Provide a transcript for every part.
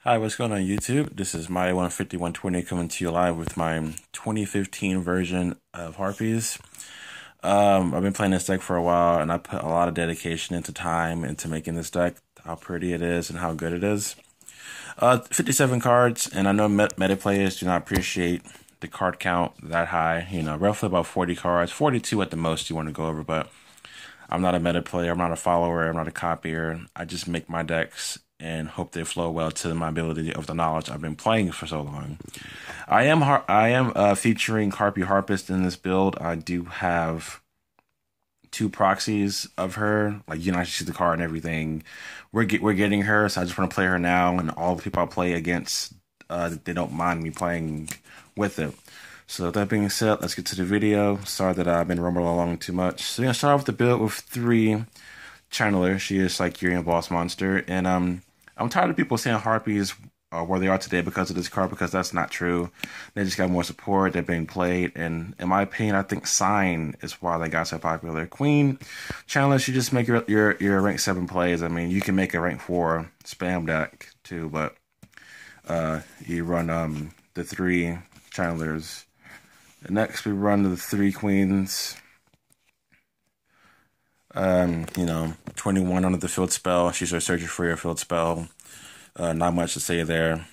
Hi, what's going on YouTube? This is my 150-120 coming to you live with my 2015 version of Harpies. I've been playing this deck for a while, and I put a lot of dedication into time into making this deck, how pretty it is and how good it is. 57 cards, and I know meta players do not appreciate the card count that high. You know, roughly about 40 cards, 42 at the most you want to go over, but I'm not a meta player, I'm not a follower, I'm not a copier. I just make my decks and hope they flow well to my ability of the knowledge I've been playing for so long. I am featuring Harpy Harpist in this build. I do have two proxies of her, like you know, I see the card and everything. We're getting her, so I just want to play her now, and all the people I play against, they don't mind me playing with it. So that being said, let's get to the video. Sorry that I've been rumbling along too much. So we're gonna start off the build with 3 Channeler. She is Siberian boss monster, and I'm tired of people saying Harpies are where they are today because of this card, because that's not true. They just got more support, they're being played, and in my opinion, I think Sign is why they got so popular. Queen Channeler, you just make your rank 7 plays. I mean, you can make a rank 4 spam deck too, but you run the 3 Channelers. Next, we run the 3 Queens. You know, 21 under the field spell. She's a searching for your field spell. Not much to say there.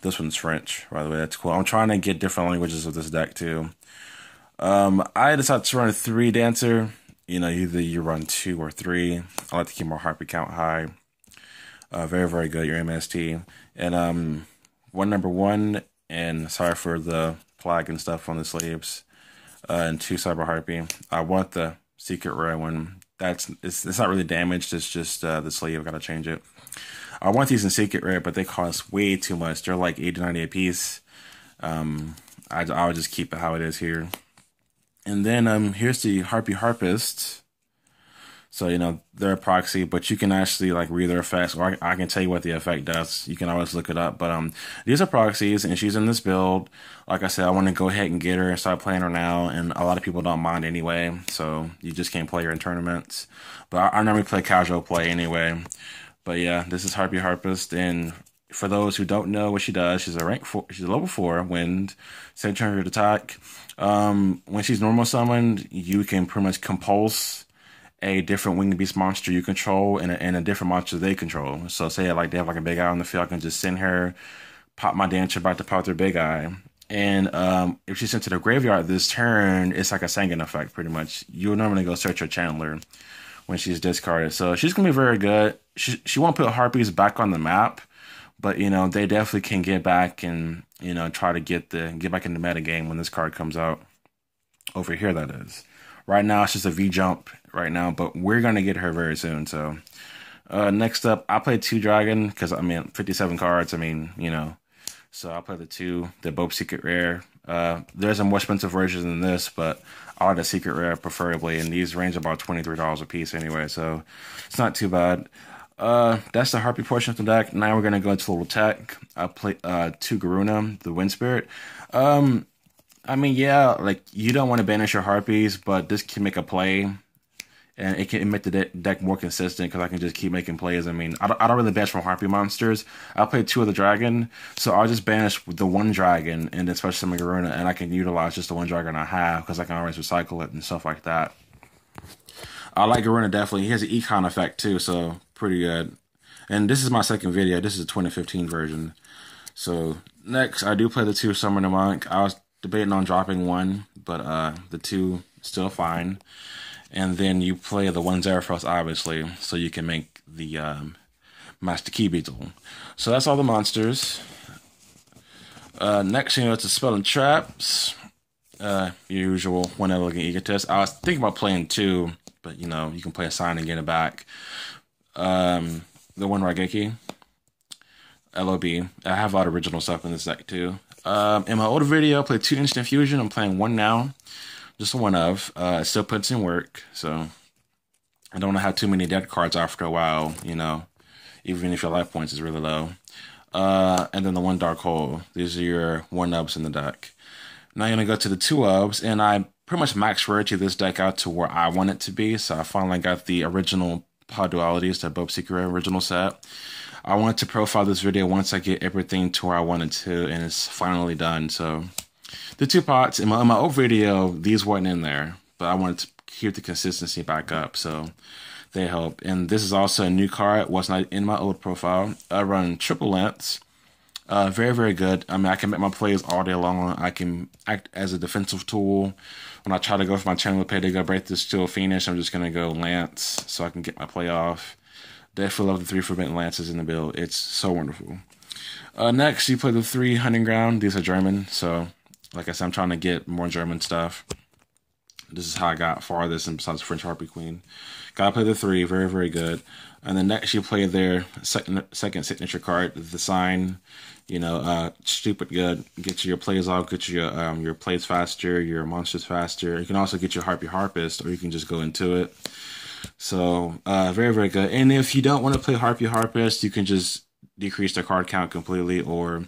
This one's French, by the way. That's cool. I'm trying to get different languages with this deck too. I decided to run a 3 dancer. You know, either you run 2 or 3. I like to keep my Harpy count high. Very, very good, your MST. And number 1, and sorry for the flag and stuff on the sleeves. And 2 Cyber Harpy. I want the secret rare one. It's not really damaged. It's just the sleeve. I've got to change it. I want these in secret rare, but they cost way too much. They're like 80-90 a piece. I would just keep it how it is here. And then here's the Harpy Harpist. So, you know, they're a proxy, but you can actually like read their effects, or I can tell you what the effect does. You can always look it up. But these are proxies, and she's in this build. Like I said, I want to go ahead and get her and start playing her now, and a lot of people don't mind anyway, so you just can't play her in tournaments. But I normally play casual play anyway. But yeah, this is Harpy Harpist, and for those who don't know what she does, she's a rank 4, she's a level 4 wind, same turn to attack. When she's normal summoned, you can pretty much compulse a different winged beast monster you control and a different monster they control. So say like they have like a big eye on the field, I can just send her, pop my dancer back to pop their big eye. And if she's sent to the graveyard this turn, it's like a Sangan effect pretty much. You would normally go search your Channeler when she's discarded. So she's gonna be very good. She won't put Harpies back on the map, but you know, they definitely can get back and, you know, try to get back in the meta game when this card comes out. Over here, that is. Right now, it's just a V jump right now, but we're going to get her very soon. So, next up, I played 2 Dragon, because, I mean, 57 cards, I mean, you know. So, I'll play the 2. They're both secret rare. There's a more expensive version than this, but I like the secret rare preferably, and these range about $23 a piece anyway, so it's not too bad. That's the Harpy portion of the deck. Now we're going to go into a little tech. I play 2 Garuna, the Wind Spirit. I mean, yeah, like, you don't want to banish your Harpies, but this can make a play, and it can make the deck more consistent, because I can just keep making plays. I mean, I don't really banish from Harpy monsters. I'll play 2 of the Dragon, so I'll just banish the 1 Dragon, and then special summon Garuna, and I can utilize just the 1 Dragon I have, because I can always recycle it and stuff like that. I like Garuna, definitely. He has an econ effect, too, so pretty good. And this is my second video. This is the 2015 version. So, next, I do play the 2 Summoner Monk. I was debating on dropping 1, but the 2 still fine. And then you play the 1 Zeraphos, obviously, so you can make the Master Key Beetle. So that's all the monsters. Next, you know, it's a Spell and Traps. Your usual 1 Elegant Egotist. I was thinking about playing 2, but you know, you can play a Sign and get it back. The 1 Raigeki. LOB. I have a lot of original stuff in this deck too. In my older video, I played 2 Instant Fusion. I'm playing 1 now. Just 1 of. It still puts in work, so I don't have too many dead cards after a while, you know, even if your life points is really low. And then the 1 Dark Hole. These are your 1-ubs in the deck. Now I'm going to go to the 2-ubs, and I pretty much max rarity this deck out to where I want it to be, so I finally got the original Pod Dualities, the Bob Secret original set. I want to profile this video once I get everything to where I wanted to, and it's finally done. So the two pots in my old video, these weren't in there, but I wanted to keep the consistency back up, so they help. And this is also a new card, was not in my old profile. I run triple lengths. Very, very good. I mean, I can make my plays all day long. I can act as a defensive tool. When I try to go for my channel play to go break this to a finish, I'm just going to go Lance so I can get my play off. Definitely love the 3 forbidden lances in the build. It's so wonderful. Next, you play the 3 hunting ground. These are German, so like I said, I'm trying to get more German stuff. This is how I got farthest, and besides French Harpy Queen. Gotta play the 3, very, very good. And then next you play their second signature card, the sign. You know, stupid good. Get your plays off, get your plays faster, your monsters faster. You can also get your Harpist, or you can just go into it. So, very, very good. And if you don't want to play Harpist, you can just decrease the card count completely, or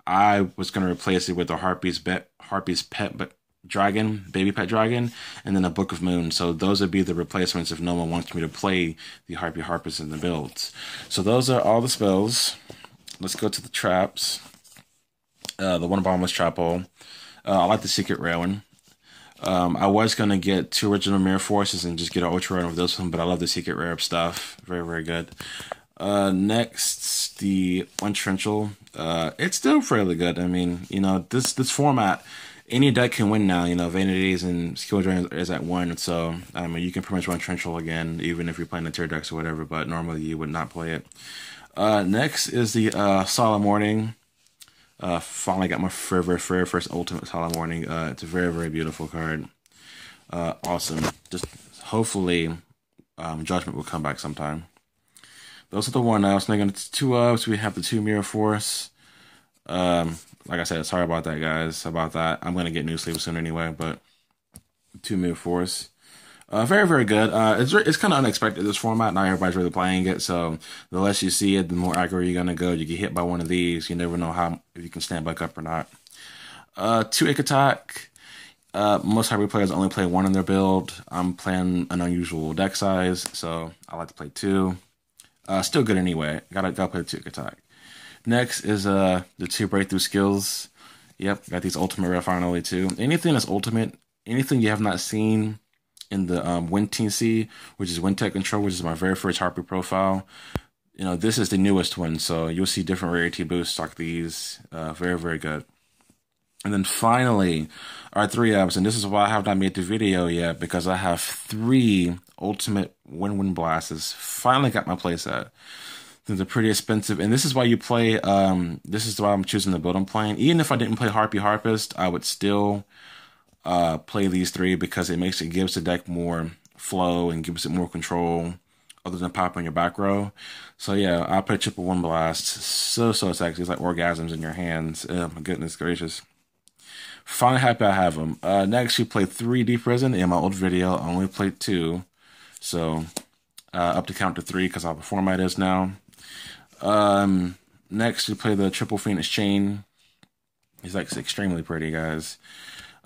I was going to replace it with the Harpies Pet Dragon, Baby Pet Dragon, and then a Book of Moon. So those would be the replacements if no one wants me to play the Harpist in the builds. So those are all the spells. Let's go to the traps. The one bottomless trap hole. I like the secret rare one. I was going to get 2 original mirror forces and just get an ultra rare of this one, but I love the secret rare stuff. Very, very good. Next, the Untorrential. It's still fairly good. I mean, you know, this format, any deck can win now. You know, Vanities and Skill Drain is at 1, so I mean, you can pretty much run Torrential again, even if you're playing the tier decks or whatever, but normally you would not play it. Next is the Solemn Warning. Finally got my very first Ultimate Solemn Warning. It's a very, very beautiful card. Awesome. Just hopefully Judgment will come back sometime. Those are the 1-ups. Now going to 2-ups. We have the 2 Mirror Force. Like I said, sorry about that, guys. About that. I'm going to get new sleeves soon anyway, but 2 Mirror Force. Very, very good. It's kind of unexpected, this format. Not everybody's really playing it, so the less you see it, the more aggro you're going to go. You get hit by one of these. You never know if you can stand back up or not. 2 Ick Attack. Most Harpy players only play 1 in their build. I'm playing an unusual deck size, so I like to play 2. Still good anyway. Gotta play the 2 Ick Attack. Next is the 2 Breakthrough Skills. Yep, got these ultimate rare finally too. Anything that's ultimate, anything you have not seen in the Wind TC, which is Wind Tech Control, which is my very first Harpy profile. You know, this is the newest one, so you'll see different rarity boosts like these. Very, very good. And then finally, our 3-ups, and this is why I have not made the video yet, because I have 3 ultimate Wind Blasts. Finally got my playset. They're pretty expensive, and this is why you play, this is why I'm choosing the build I'm playing. Even if I didn't play Harpist, I would still play these 3 because it gives the deck more flow and gives it more control other than popping your back row. So yeah, I play triple Wind Blast. So sexy. It's like orgasms in your hands. Oh my goodness gracious. Finally happy I have them. Next, you play 3 Deep Prison. In my old video, I only played 2. So up to count to 3 because how the format is now. Next, you play the triple Phoenix Chain. It's like extremely pretty, guys.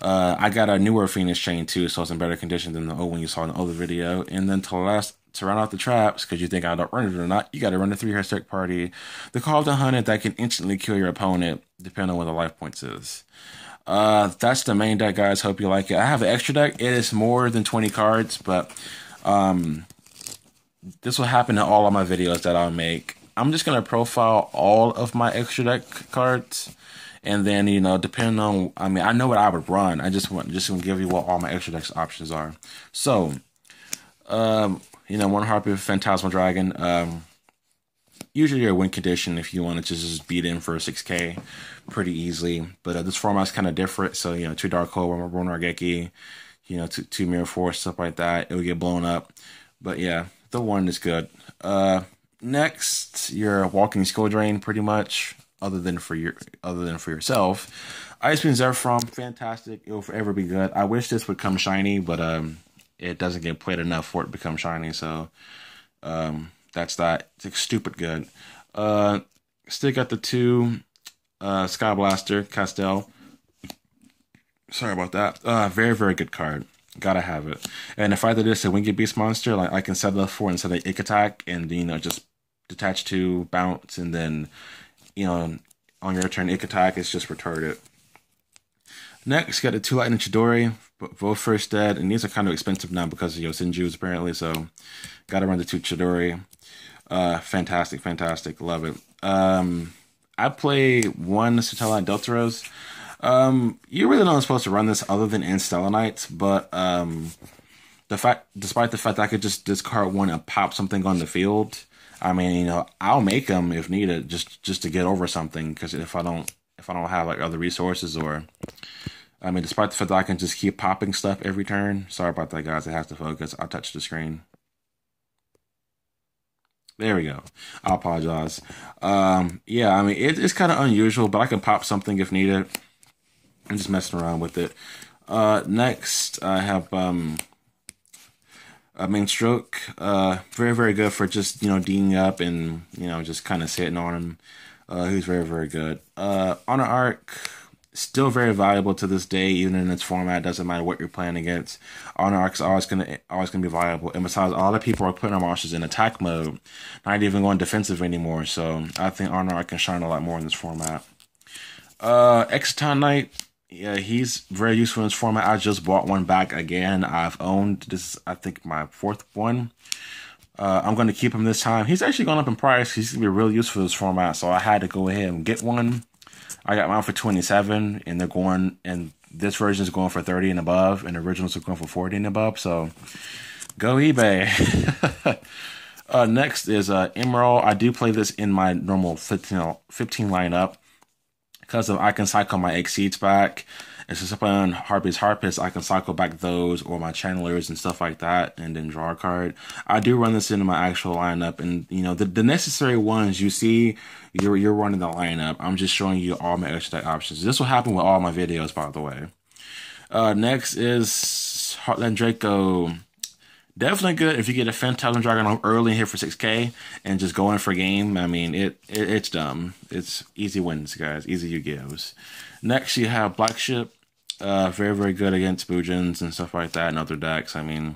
I got a newer Phoenix Chain too, so it's in better condition than the old one you saw in the other video. And then to run out the traps, because you think I don't run it or not, you got to run the 3 Herstick Party. The Call of the Hunted that can instantly kill your opponent, depending on what the life points is. That's the main deck, guys. Hope you like it. I have an extra deck. It is more than 20 cards, but this will happen in all of my videos that I'll make. I'm just going to profile all of my extra deck cards. And then, you know, depending on, I mean, I know what I would run. I just want to give you what all my extra deck options are. So, you know, 1 Harpy Phantasmal Dragon. Usually a win condition if you want to just beat in for a 6K pretty easily. But this format's kind of different. So, you know, 2 Dark Hole, 1 Argeki, you know, 2 Mirror Force, stuff like that. It will get blown up. But yeah, the 1 is good. Next, your Walking Skill Drain, pretty much. Other than for yourself. Ice Beam Zephyrom, fantastic. It will forever be good. I wish this would come shiny, but it doesn't get played enough for it to become shiny. So that's that. It's stupid good. Still got the 2 Sky Blaster Castell. Sorry about that. Very, very good card. Gotta have it. And if I did this a Winged Beast monster, like I can set it up for instead of Ick Attack, and you know just detach to bounce, and then, you know, on your turn, Ick attack is just retarded. Next, got the 2 Lightning Chidori, both first dead, and these are kind of expensive now because of Yosenju's apparently, so gotta run the 2 Chidori. Fantastic, fantastic, love it. I play 1 Satellite Deltaros. You really not supposed to run this other than in Stellanites, but despite the fact that I could just discard 1 and pop something on the field, I mean, you know, I'll make them if needed, just to get over something. Because if I don't have like other resources, or I mean, despite the fact that I can just keep popping stuff every turn. Sorry about that, guys. I have to focus. I'll touch the screen. There we go. I apologize. Yeah, I mean, it's kind of unusual, but I can pop something if needed. I'm just messing around with it. Next, I have Main Stroke. Very, very good for just, you know, D'ing up and, you know, just kind of sitting on him. He's very, very good. Honor Arc, still very valuable to this day, even in its format. Doesn't matter what you're playing against. Honor Arc is always gonna be viable. And besides, a lot of people are putting our monsters in attack mode, not even going defensive anymore. So I think Honor Arc can shine a lot more in this format. Exciton Knight. Yeah, he's very useful in this format. I just bought 1 back again. I've owned this, I think, my 4th one. I'm going to keep him this time. He's actually gone up in price. He's going to be really useful in this format, so I had to go ahead and get 1. I got mine for 27, and this version is going for 30 and above, and the originals are going for 40 and above, so go eBay. Next is Emerald. I do play this in my normal 15 lineup. Because I can cycle my Exceeds back. And since I play on Harpies, I can cycle back those or my channelers and stuff like that, and then draw a card. I do run this into my actual lineup, and you know the necessary ones you see, you're running the lineup. I'm just showing you all my extra deck options. This will happen with all my videos, by the way. Next is Heartland Draco. Definitely good if you get a Phantasm Dragon early and hit for 6k and just go in for game. I mean, it's dumb. It's easy wins, guys. Easy you gives. Next, you have Black Ship. Very, very good against Boojins and stuff like that and other decks. I mean,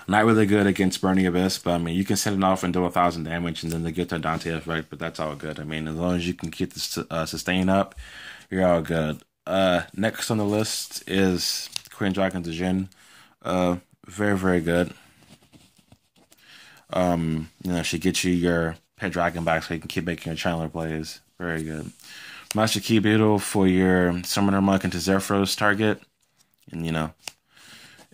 not really good against Burning Abyss, but I mean, you can send it off and do 1,000 damage and then they get their Dante effect, but that's all good. I mean, as long as you can keep the sustain up, you're all good. Next on the list is Queen Dragon Jin. Very, very good. You know, she gets you your pet dragon back so you can keep making your channeler plays. Very good. Master Key Beetle for your Summoner Monk into Zephyros target. And, you know.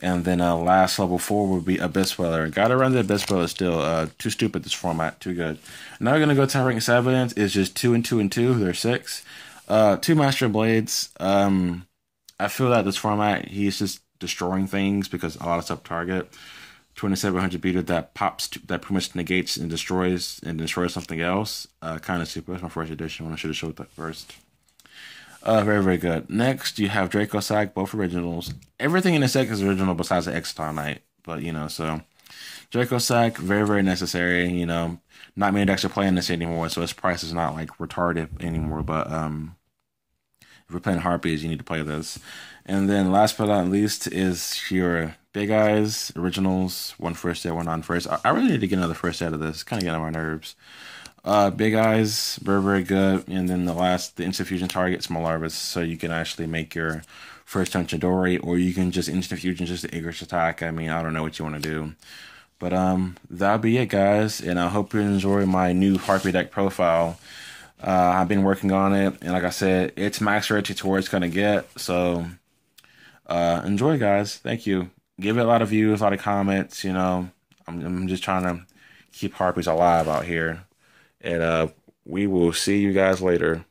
And then last level 4 would be Abyss Dweller. Gotta run the Abyss Dweller still. Too stupid this format. Too good. Now we're gonna go to rank 7. It's just 2 and 2 and 2. There's 6. 2 Master Blades. I feel that this format, he's just destroying things because a lot of stuff target. 2700 beater that pops that pretty much negates and destroys something else. Kind of super. That's my first edition. I should have showed that first. Very, very good. Next, you have Draco Sack, both originals. Everything in the set is original besides the Exciton Knight. But you know, so Draco Sack, very, very necessary. You know, not many decks are playing this anymore, so its price is not like retarded anymore. But if you're playing Harpies, you need to play this. And then last but not least is your Big Eyes originals. 1 first set, 1 non-first. I really need to get another first set of this. Kind of getting on my nerves. Big Eyes, very, very good. And then the instant fusion targets Malarvis, so you can actually make your first turn Chidori, or you can just instant fusion just the English attack. I mean, I don't know what you want to do. But that'll be it, guys. And I hope you enjoy my new Harpy deck profile. I've been working on it, and like I said, it's max rate to where it's gonna get. So enjoy, guys. Thank you. Give it a lot of views, a lot of comments. You know, I'm just trying to keep Harpies alive out here. And we will see you guys later.